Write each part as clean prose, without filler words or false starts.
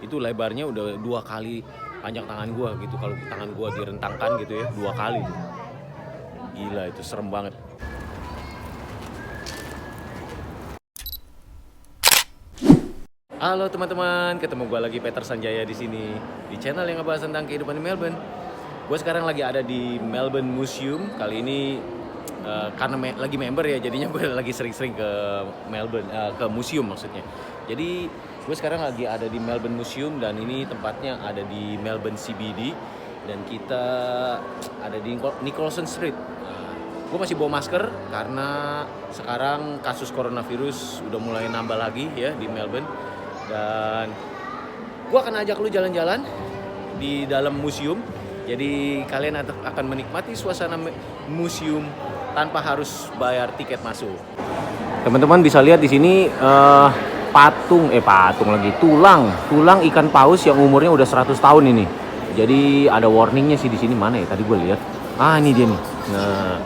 itu lebarnya udah 2 kali panjang tangan gue gitu. Kalau tangan gue direntangkan gitu ya, 2 kali tuh. Gila, itu serem banget. Halo teman-teman, ketemu gue lagi Peter Sanjaya di sini di channel yang ngebahas tentang kehidupan di Melbourne. Gue sekarang lagi ada di Melbourne Museum. Kali ini karena lagi member ya, jadinya gue lagi sering-sering ke Melbourne, ke museum maksudnya. Jadi gue sekarang lagi ada di Melbourne Museum dan ini tempatnya ada di Melbourne CBD dan kita ada di Nicholson Street. Gue masih bawa masker karena sekarang kasus coronavirus udah mulai nambah lagi ya di Melbourne. Dan gue akan ajak lu jalan-jalan di dalam museum. Jadi kalian akan menikmati suasana museum tanpa harus bayar tiket masuk. Teman-teman bisa lihat di sini patung lagi tulang ikan paus yang umurnya udah 100 tahun ini. Jadi ada warningnya sih di sini, mana ya? Tadi gue lihat. Ini dia nih. Nah,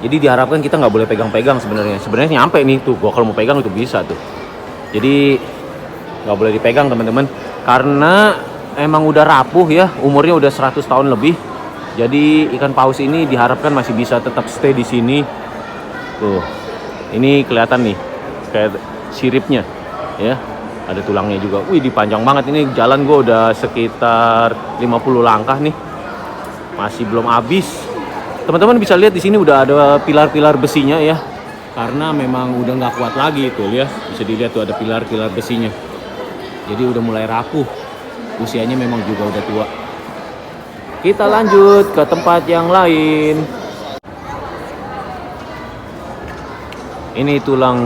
jadi diharapkan kita nggak boleh pegang-pegang sebenarnya. Sebenarnya nyampe nih tuh. Gua kalau mau pegang itu bisa tuh. Jadi nggak boleh dipegang teman-teman. Karena emang udah rapuh ya, umurnya udah 100 tahun lebih. Jadi ikan paus ini diharapkan masih bisa tetap stay di sini. Tuh. Ini kelihatan nih kayak siripnya ya. Ada tulangnya juga. Wih, dipanjang banget ini. Jalan gue udah sekitar 50 langkah nih. Masih belum habis. Teman-teman bisa lihat di sini udah ada pilar-pilar besinya ya. Karena memang udah nggak kuat lagi tuh ya. Bisa dilihat tuh ada pilar-pilar besinya. Jadi udah mulai rapuh. Usianya memang juga udah tua. Kita lanjut ke tempat yang lain. Ini tulang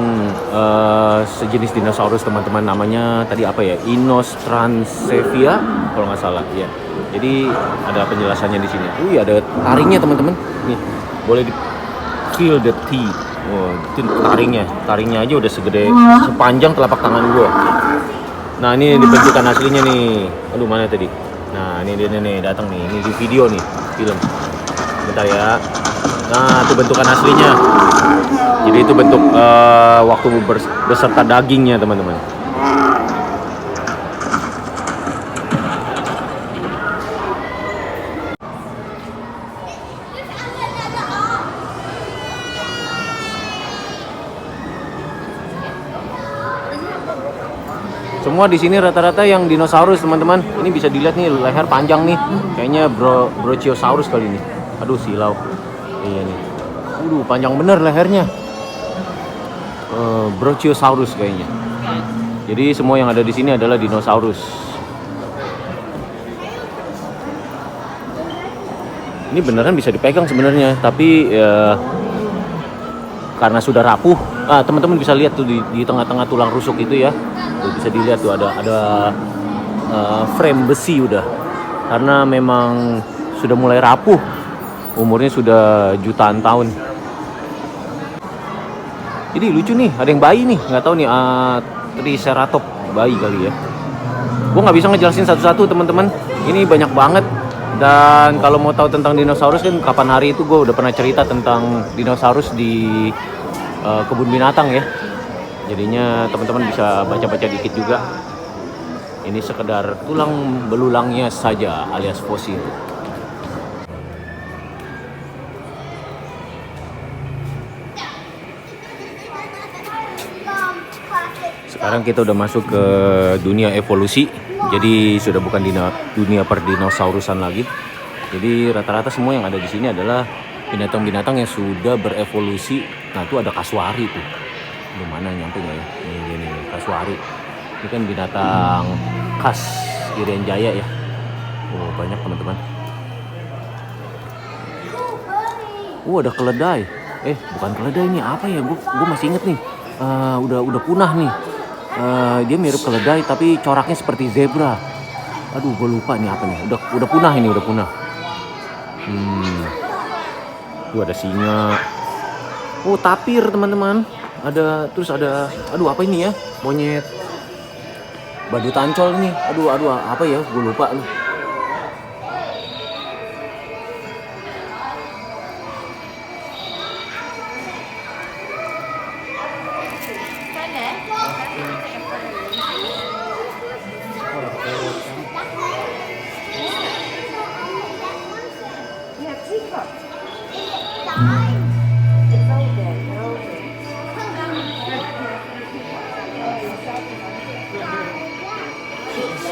sejenis dinosaurus teman-teman, namanya tadi apa ya? Inostrancevia kalau nggak salah ya. Jadi ada penjelasannya di sini. Ada taringnya teman-teman. Nih, boleh di feel the teeth. Itu taringnya. Taringnya aja udah sepanjang telapak tangan gue. Nah, ini dibentukan aslinya nih. Aduh, mana tadi? Nah, ini dia nih, datang nih. Ini di video nih, film. Bentar ya. Nah, itu bentukan aslinya. Jadi itu bentuk waktu beserta dagingnya, teman-teman. Semua di sini rata-rata yang dinosaurus, teman-teman. Ini bisa dilihat nih, leher panjang nih. Kayaknya Brachiosaurus kali ini. Aduh, silau. Iya nih. Panjang bener lehernya. Brachiosaurus kayaknya. Jadi semua yang ada di sini adalah dinosaurus. Ini beneran bisa dipegang sebenarnya, tapi karena sudah rapuh. Teman-teman bisa lihat tuh di tengah-tengah tulang rusuk itu ya. Tuh, bisa dilihat tuh ada frame besi udah. Karena memang sudah mulai rapuh. Umurnya sudah jutaan tahun. Jadi lucu nih, ada yang bayi nih, nggak tahu nih, Triceratops bayi kali ya. Gue nggak bisa ngejelasin satu-satu teman-teman. Ini banyak banget. Dan kalau mau tahu tentang dinosaurus kan kapan hari itu gue udah pernah cerita tentang dinosaurus di kebun binatang ya. Jadinya teman-teman bisa baca-baca dikit juga. Ini sekedar tulang belulangnya saja alias fosil. Sekarang kita udah masuk ke dunia evolusi. Jadi sudah bukan dunia perdinosaurusan lagi. Jadi rata-rata semua yang ada di sini adalah binatang-binatang yang sudah berevolusi. Nah, itu ada kasuari tuh. Di mana nyampe nggak ya? Ini kasuari. Ini kan binatang khas Irian Jaya ya. Banyak teman-teman. Ada keledai. Bukan keledai ini, apa ya? Gue masih inget nih. Udah punah nih. Dia mirip keledai tapi coraknya seperti zebra. Aduh, gue lupa nih apa nih. Udah punah ini, udah punah. Tuh ada singa. Tapir teman-teman. Terus ada apa ini ya? Monyet. Badu tancol nih. Aduh, apa ya? Gue lupa nih.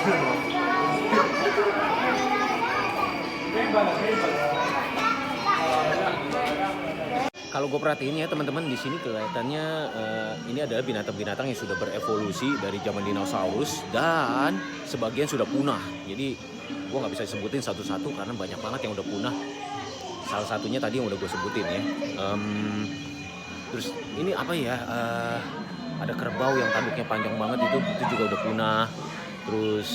Kalau gue perhatiin ya teman-teman, di sini kelihatannya ini adalah binatang-binatang yang sudah berevolusi dari zaman dinosaurus dan sebagian sudah punah. Jadi gue nggak bisa sebutin satu-satu karena banyak banget yang udah punah. Salah satunya tadi yang udah gue sebutin ya. Terus ini apa ya? Ada kerbau yang tanduknya panjang banget itu juga udah punah. Terus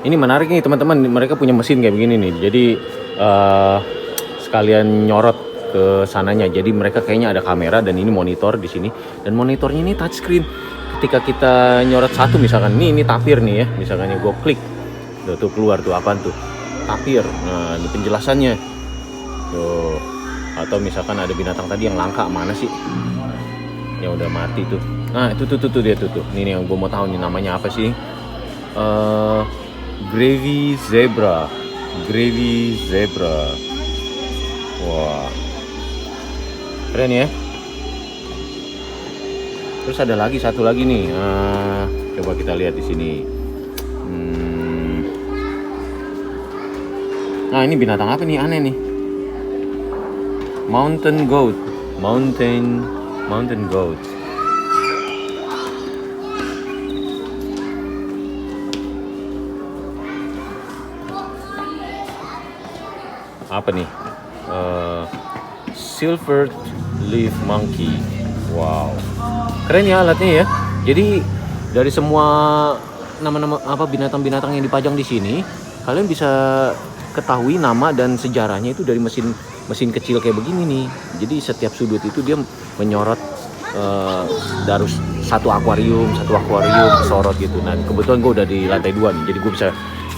ini menarik nih teman-teman, mereka punya mesin kayak begini nih. Jadi sekalian nyorot ke sananya. Jadi mereka kayaknya ada kamera dan ini monitor di sini. Dan monitornya ini touchscreen. Ketika kita nyorot satu misalkan, ini tapir nih ya. Misalkan gue klik, tuh keluar tuh apaan tuh? Tapir. Nah, ini penjelasannya. Tuh. Atau misalkan ada binatang tadi yang langka, mana sih? Yang udah mati tuh. Nah, itu tuh dia tuh. Ini yang gue mau tahu nih namanya apa sih? Gravy zebra. Wah, keren ya. Terus ada lagi satu lagi nih. Coba kita lihat di sini. Nah, ini binatang apa nih aneh nih? Mountain goat. Apa nih? Silver leaf monkey. Wow, keren ya alatnya ya. Jadi dari semua nama-nama apa binatang-binatang yang dipajang di sini, kalian bisa ketahui nama dan sejarahnya itu dari mesin kecil kayak begini nih. Jadi setiap sudut itu dia menyorot dari satu akuarium sorot gitu. Nah kebetulan gue udah di lantai 2 nih, jadi gue bisa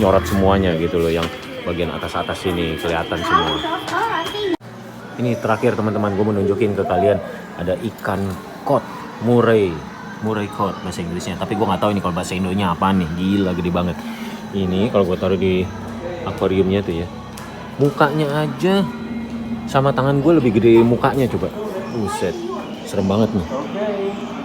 nyorot semuanya gitu loh. Yang bagian atas ini kelihatan semua. Ini terakhir teman-teman, gue mau nunjukin ke kalian ada ikan cod, Murray cod bahasa Inggrisnya. Tapi gue nggak tahu ini kalau bahasa Indonya apaan nih. Gila gede banget. Ini kalau gue taruh di akuariumnya tuh ya, mukanya aja sama tangan gue lebih gede mukanya, coba. Buset, serem banget nih.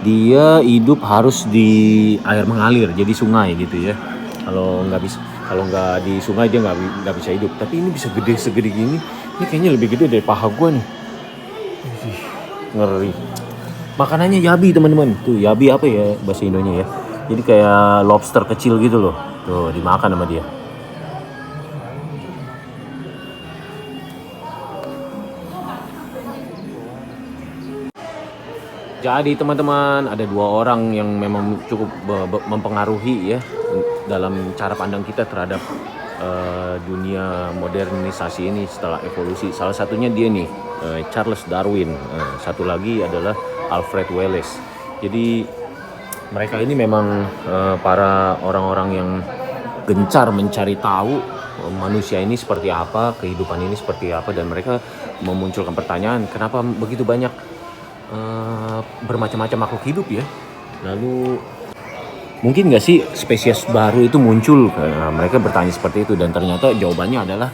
Dia hidup harus di air mengalir, jadi sungai gitu ya. Kalau nggak di sungai dia nggak bisa hidup. Tapi ini bisa gede segede gini. Ini kayaknya lebih gede dari paha gue nih. Ngeri. Makanannya yabi teman-teman. Tuh yabi apa ya bahasa Indonya ya? Jadi kayak lobster kecil gitu loh. Tuh dimakan sama dia. Jadi teman-teman, ada 2 orang yang memang cukup mempengaruhi ya dalam cara pandang kita terhadap dunia modernisasi ini setelah evolusi. Salah satunya dia nih, Charles Darwin. Satu lagi adalah Alfred Wallace. Jadi mereka ini memang para orang-orang yang gencar mencari tahu manusia ini seperti apa, kehidupan ini seperti apa, dan mereka memunculkan pertanyaan, kenapa begitu banyak bermacam-macam makhluk hidup ya? Lalu mungkin nggak sih spesies baru itu muncul? Mereka bertanya seperti itu, dan ternyata jawabannya adalah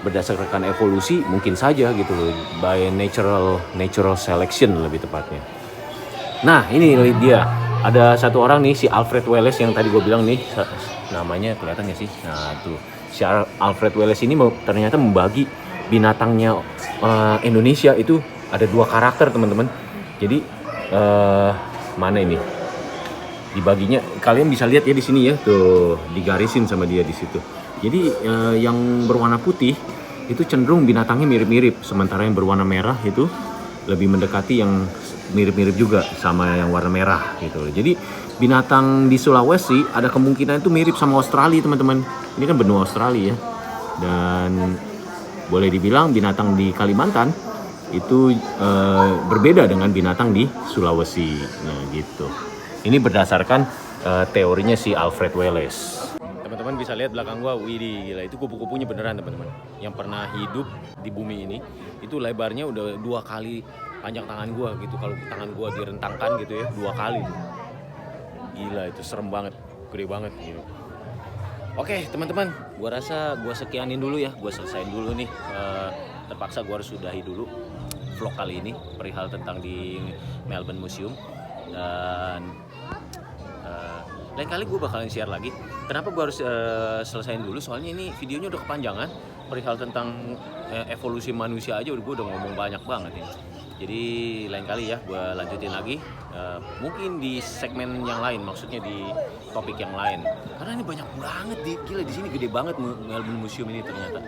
berdasarkan evolusi, mungkin saja gitu loh, by natural selection lebih tepatnya. Nah ini dia, ada satu orang nih, si Alfred Wallace yang tadi gue bilang nih, namanya kelihatan nggak sih? Nah tuh, si Alfred Wallace ini ternyata membagi binatangnya Indonesia itu ada 2 karakter teman-teman. Jadi mana ini? Dibaginya, kalian bisa lihat ya di sini ya, tuh digarisin sama dia di situ. Jadi yang berwarna putih itu cenderung binatangnya mirip-mirip, sementara yang berwarna merah itu lebih mendekati yang mirip-mirip juga sama yang warna merah gitu. Jadi binatang di Sulawesi ada kemungkinan itu mirip sama Australia teman-teman. Ini kan benua Australia ya. Dan boleh dibilang binatang di Kalimantan itu berbeda dengan binatang di Sulawesi. Nah gitu. Ini berdasarkan teorinya si Alfred Wallace. Teman-teman bisa bisa lihat belakang gua, widih gila, itu kupu-kupunya beneran teman-teman. Yang pernah hidup di bumi ini, itu lebarnya udah 2 kali panjang tangan gua gitu. Kalau tangan gua direntangkan gitu ya, 2 kali. Gila, itu serem banget, gede banget gitu. Oke teman-teman, gua rasa gua sekianin dulu ya, gua selesain dulu nih. Terpaksa gua harus sudahi dulu vlog kali ini perihal tentang di Melbourne Museum. Dan lain kali gue bakalan share lagi. Kenapa gue harus selesain dulu? Soalnya ini videonya udah kepanjangan. Perihal tentang evolusi manusia aja gue udah ngomong banyak banget ini. Jadi lain kali ya gue lanjutin lagi. Mungkin di segmen yang lain, maksudnya di topik yang lain. Karena ini banyak banget gila di sini gede banget Melbourne Museum ini ternyata.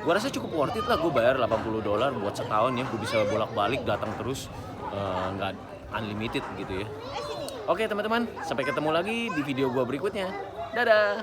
Gue rasa cukup worth it lah, gue bayar $80 buat setahun ya. Gue bisa bolak-balik datang terus, nggak unlimited gitu ya. Oke teman-teman, sampai ketemu lagi di video gua berikutnya. Dadah!